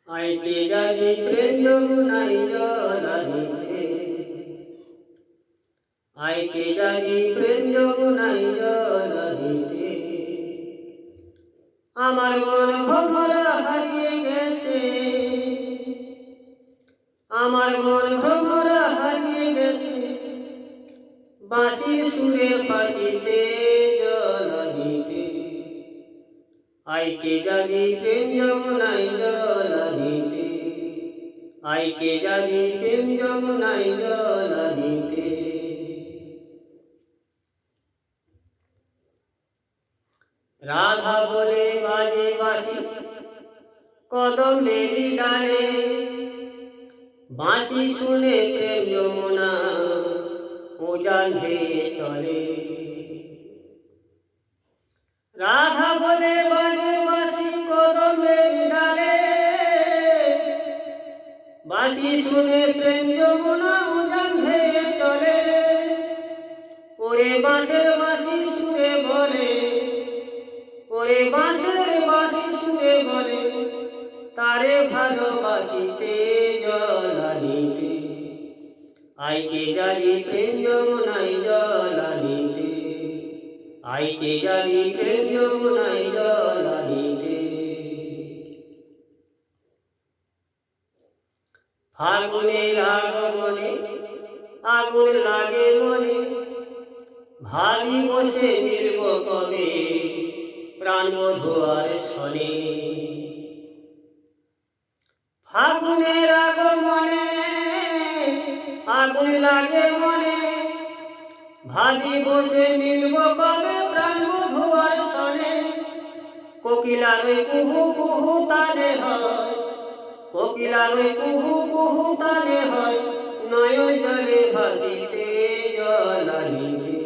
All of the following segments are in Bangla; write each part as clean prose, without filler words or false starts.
আইতে যাবি প্রেম যমুনাই জলানিতে, আইতে যাবি প্রেম যমুনাই জলানিতে। আমার মন ভ্রমরা হারিয়ে গেছে, আমার মন ভ্রমরা হারিয়ে গেছে, বাঁশির সুরে ফাঁসিতে জলানিতে। আইতে যাবি প্রেম যমুনাই জলানিতে, আইতে যাবি প্রেম যমুনাই জলানিতে। রাধা বলে বাজে বাঁশি কদমেরই ডালে, বাঁশি শুনে প্রেম যমুনা উজান ধেয়ে চলে। রাধা বলে বাজে বাঁশি কদমেরই ডালে, বাঁশি শুনে প্রেম যমুনা উজান ধেয়ে চলে। ওরে বাঁশের বাঁশি সুরে বলে, ওরে বাঁশের বাঁশি সুরে বলে, তারে ভালোবাসিতে জলানিতে। আইতে যাবি প্রেম যমুনাই জলানিতে, আইতে যাবি প্রেম যমুনাই জলানিতে। ফাগুনের আগমনে আগুন লাগে মনে, ভাবি বসে মিলব কবে প্রাণ মধুয়ার শনে। ফাগুনের আগমনে আগুন লাগে মনে, ভাবি বসে মিলব কবে প্রাণ মধুয়ার শনে। কোকিলার ওই কুহু কুহু তানে হয়, কোকিলার ওই কুহু কুহু তানে হয়, নয়ন জলে ভাসিতে জলানিতে।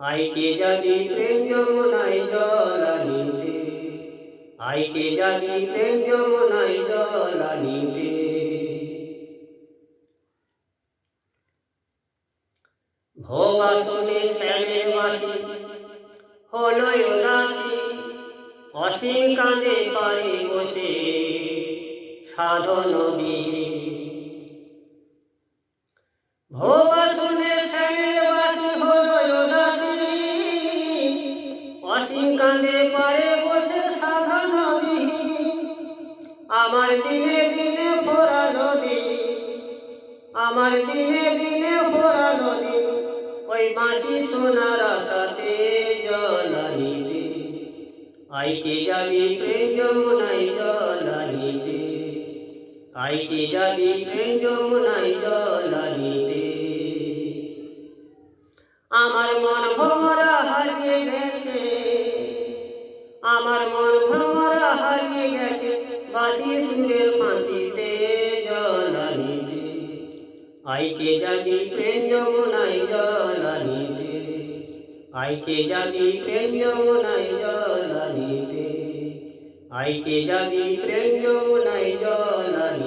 আইতে যাবি প্রেম যমুনাই জলানিতে, আইতে যাবি প্রেম যমুনাই জলানিতে। ভোগা শুনে শ্যামের বাঁশি হলো উদাসী, অসীম কাঁদে পারে বসে সাধন বীরে। ভোগা শুনে শ্যামের বাঁশি হলো উদাসী, অসীম কাঁদে পারে বসে সাধন বীরে। আমার দিনে দিনে ভরা নদী, আমার দিনে দিনে ভরা নদী, ওই বাঁশি সোনার আশাতে জলানিতে। আইতে যাবি প্রেম যমুনাই জলানিতে, আইতে যাবি প্রেম যমুনাই জলানিতে। আমার মন ভ্রমরা হারিয়ে গেছে, আমার মন ভ্রমরা হারিয়ে গেছে, বাঁশির সুরের ফাঁসিতে জলানিতে। আইতে যাবি প্রেম যমুনাই জলানিতে, আইতে যাবি প্রেম যমুনাই জলানিতে, আইতে যাবি প্রেম যমুনাই জলানিতে।